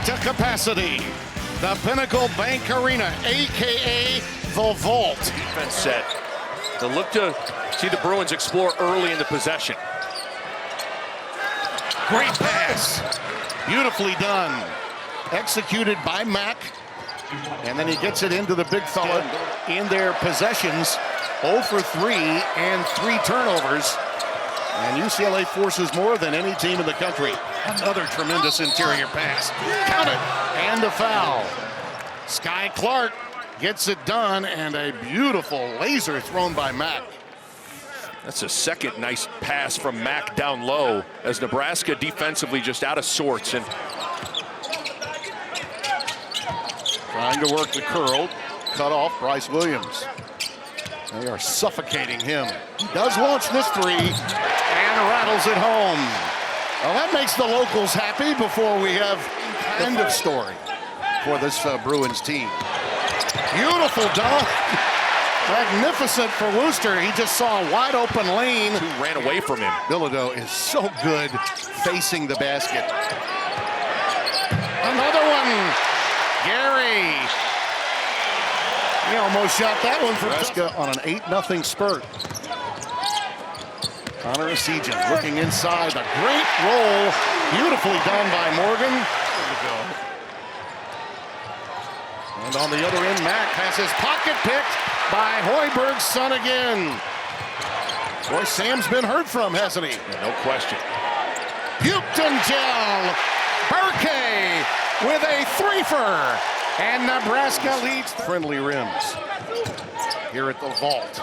to capacity. The Pinnacle Bank Arena, a.k.a. the Vault. Defense set. They'll look to see the Bruins explore early in the possession. Great pass. Beautifully done. Executed by Mack. And then he gets it into the big fella in their possessions. 0 for 3 and 3 turnovers. And UCLA forces more than any team in the country. Another tremendous interior pass. Count it. And a foul. Sky Clark gets it done, and a beautiful laser thrown by Mack. That's a second nice pass from Mack down low as Nebraska defensively just out of sorts. And trying to work the curl. Cut off Bryce Williams. They are suffocating him. He does launch this three and rattles it home. Well, that makes the locals happy before we have end of story for this Bruins team. Beautiful dunk. Magnificent for Worcester. He just saw a wide open lane. Who ran away from him. Bilodeau is so good facing the basket. Another one. Gary. He almost shot that one for Nebraska on an 8-0 spurt. Connor Esijan looking inside. A great roll. Beautifully done by Morgan. And on the other end, Mack has his pocket picked by Hoiberg's son again. Boy, Sam's been heard from, hasn't he? No question. Buchtengel. Burke with a threefer. And Nebraska leads. Friendly rims here at the Vault.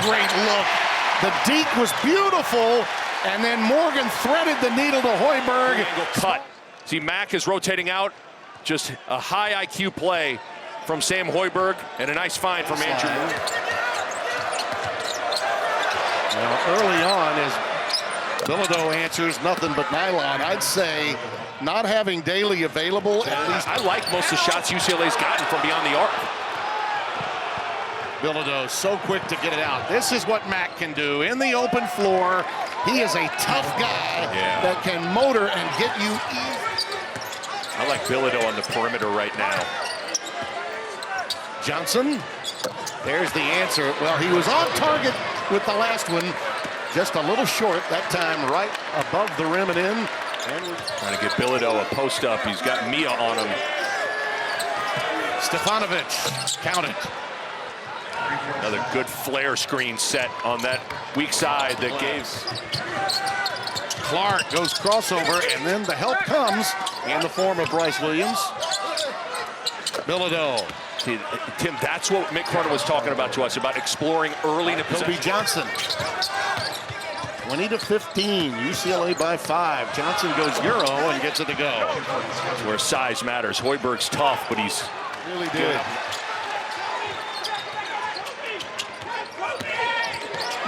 Great look. The deke was beautiful. And then Morgan threaded the needle to Hoiberg. Angle cut. See, Mack is rotating out. Just a high IQ play from Sam Hoiberg and a nice find from Andrew Moore. Now, early on, as Bilodeau answers nothing but nylon, I'd say not having Daly available, at least. I like most of the shots UCLA's gotten from beyond the arc. Bilodeau so quick to get it out. This is what Mack can do in the open floor. He is a tough guy that can motor and get you easy. I like Bilodeau on the perimeter right now. Johnson, there's the answer. Well, he was on target with the last one, just a little short that time, right above the rim and in. And trying to get Bilodeau a post up. He's got Mia on him. Stefanovic, count it. Another good flare screen set on that weak side that gave. Clark goes crossover, and then the help comes in the form of Bryce Williams. Bilodeau. See, Tim, that's what Mick Cronin was talking about to us, about exploring early in the possession. Kobe Johnson. 20-15, UCLA by 5. Johnson goes Euro and gets it to go. That's where size matters. Hoiberg's tough, but he's really good.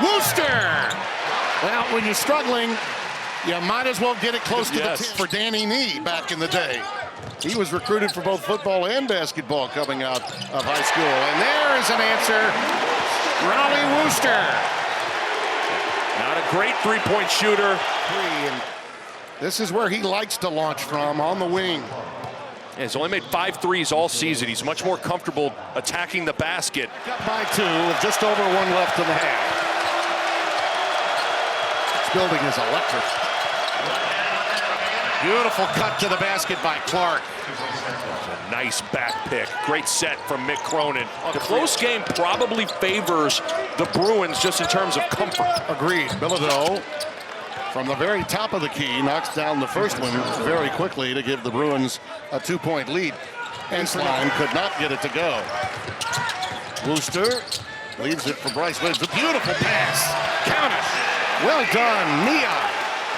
Worcester! Well, when you're struggling, you might as well get it close to the 10 for Danny Nee back in the day. He was recruited for both football and basketball coming out of high school. And there is an answer. Raleigh Worcester. Not a great three-point shooter. And this is where he likes to launch from, on the wing. Yeah, he's only made 5 threes all season. He's much more comfortable attacking the basket. Got by 2 with just over 1 left in the half. This building is electric. Beautiful cut to the basket by Clark. A nice back pick. Great set from Mick Cronin. The close game probably favors the Bruins just in terms of comfort. Agreed. Bilodeau, from the very top of the key, knocks down the first one very quickly to give the Bruins a 2-point lead. Baseline could not get it to go. Worcester leaves it for Bryce Williams. A beautiful pass. Count it. Well done, Mia.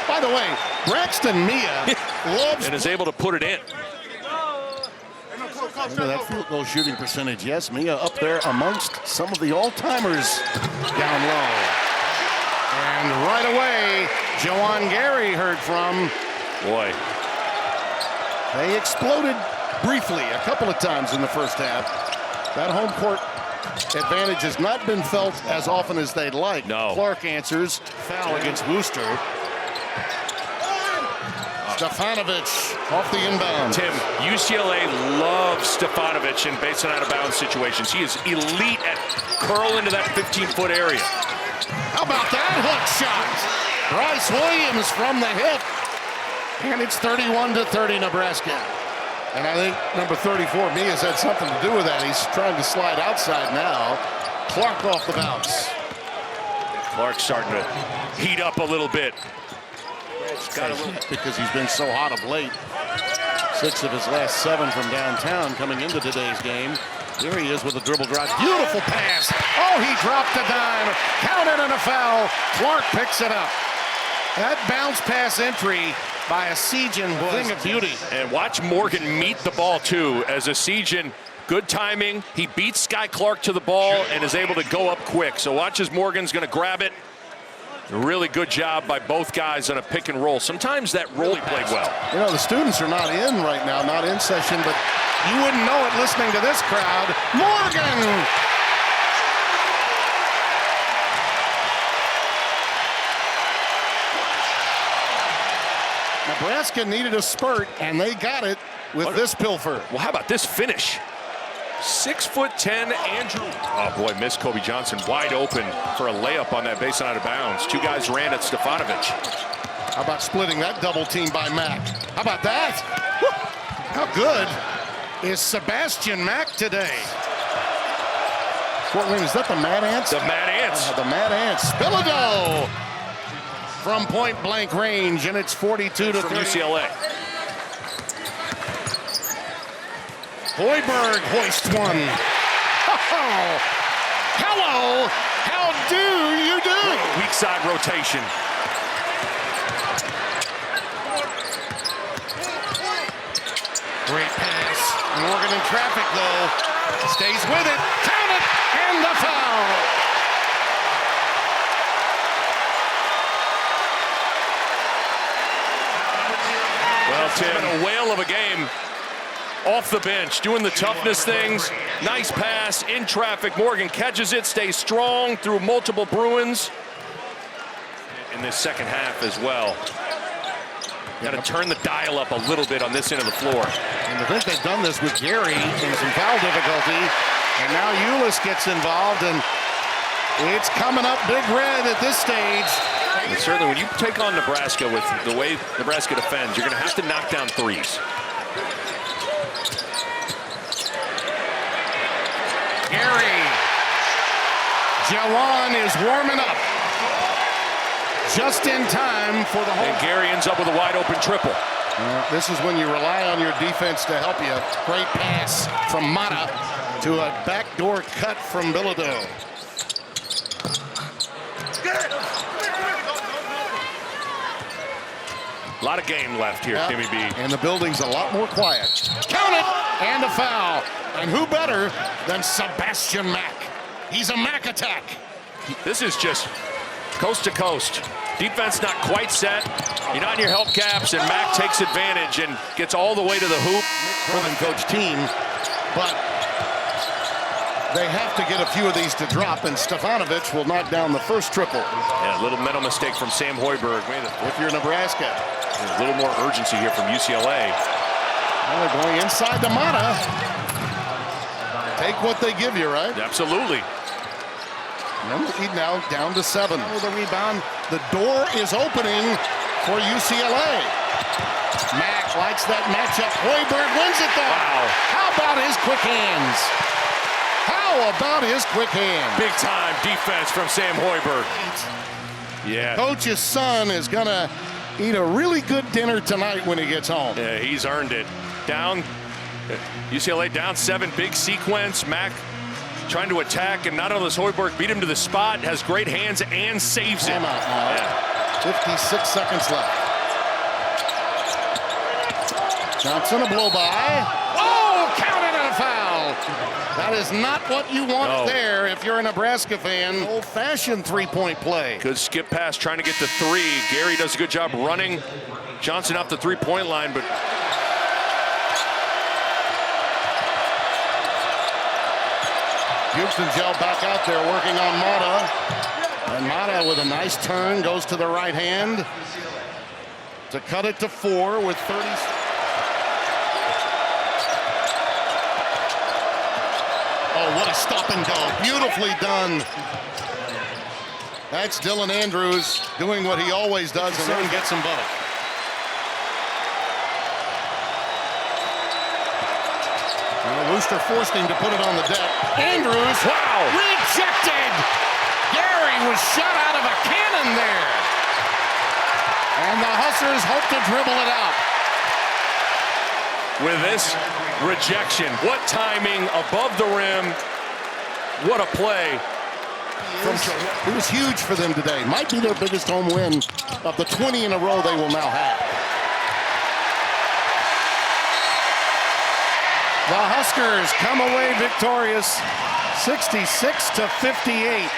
By the way, Braxton Mia loves and is able to put it in. Look at that field goal shooting percentage. Yes, Mia up there amongst some of the all-timers down low. And right away, Joan Gary heard from. Boy. They exploded briefly a couple of times in the first half. That home court advantage has not been felt as often as they'd like. No. Clark answers, foul against Worcester. Stefanovic off the inbound. Tim, UCLA loves Stefanovic in base and out of bounds situations. He is elite at curl into that 15-foot area. How about that hook shot? Bryce Williams from the hip. And it's 31-30 Nebraska. And I think number 34, me, has had something to do with that. He's trying to slide outside now. Clark off the bounce. Clark's starting to heat up a little bit. Because he's been so hot of late. 6 of his last 7 from downtown coming into today's game. Here he is with a dribble drive. Beautiful pass. Oh, he dropped a dime. Counted and a foul. Clark picks it up. That bounce pass entry by Asijan was a thing of beauty. And watch Morgan meet the ball, too, as Asijan, good timing. He beats Sky Clark to the ball and is able to go up quick. So watch as Morgan's going to grab it. A really good job by both guys on a pick and roll. Sometimes that really played well. You know, the students are not in right now, not in session, but you wouldn't know it listening to this crowd. Morgan! Nebraska needed a spurt, and they got it with this pilfer. Well, how about this finish? 6'10", Andrew. Oh boy, missed Kobe Johnson wide open for a layup on that baseline out of bounds. 2 guys ran at Stefanovic. How about splitting that double team by Mack? How about that? Woo! How good is Sebastian Mack today? Fort Wayne, is that the Mad Ants? The Mad Ants. The Mad Ants. Bilodeau from point blank range, and it's 42-30. From UCLA. Hoiberg hoists one. Oh, hello, how do you do? Weak side rotation. Great pass. Morgan in traffic, though. Stays with it. Count it, and the foul. Well, Tim, a whale of a game. Off the bench, doing the toughness things. Nice pass, in traffic. Morgan catches it, stays strong through multiple Bruins. In this second half as well. Got to turn the dial up a little bit on this end of the floor. And I think they've done this with Gary in some foul difficulty. And now Ulis gets involved, and it's coming up big red at this stage. And certainly when you take on Nebraska with the way Nebraska defends, you're going to have to knock down threes. Gary. Jawan is warming up. Just in time for the home. And Gary ends up with a wide open triple. This is when you rely on your defense to help you. Great pass from Mata to a backdoor cut from Bilodeau. A lot of game left here, Timmy B. And the building's a lot more quiet. Count it! And a foul. And who better than Sebastian Mack? He's a Mack attack. This is just coast to coast. Defense not quite set. You're not in your help caps, and Mack takes advantage and gets all the way to the hoop. For the coach team, but they have to get a few of these to drop, and Stefanovic will knock down the first triple. Yeah, a little mental mistake from Sam Hoiberg. If you're Nebraska. There's a little more urgency here from UCLA. Well, they're going inside to Mata. Take what they give you, right? Absolutely. Now down to 7. Oh, the rebound. The door is opening for UCLA. Mack likes that matchup. Hoiberg wins it, though. Wow. How about his quick hands? How about his quick hands? Big time defense from Sam Hoiberg. Yeah. Coach's son is going to eat a really good dinner tonight when he gets home. Yeah, he's earned it. UCLA down 7, big sequence. Mack trying to attack, and not only does Hoiberg beat him to the spot, has great hands and saves it. Yeah. 56 seconds left. Johnson a blow by. Oh, counted and a foul. That is not what you want there if you're a Nebraska fan. Old-fashioned three-point play. Good skip pass trying to get to 3. Gary does a good job running Johnson up the three-point line, but Houston's yelled back out there working on Mata. And Mata with a nice turn goes to the right hand. to cut it to 4 with 30. Oh, what a stop and go. Beautifully done. That's Dylan Andrews doing what he always does and then gets them both. Well, Rooster forced him to put it on the deck. Andrews, Wow. rejected. Gary was shot out of a cannon there. And the Huskers hope to dribble it out. With this rejection, what timing above the rim. What a play. It was huge for them today. Might be their biggest home win of the 20 in a row they will now have. The Huskers come away victorious, 66-58.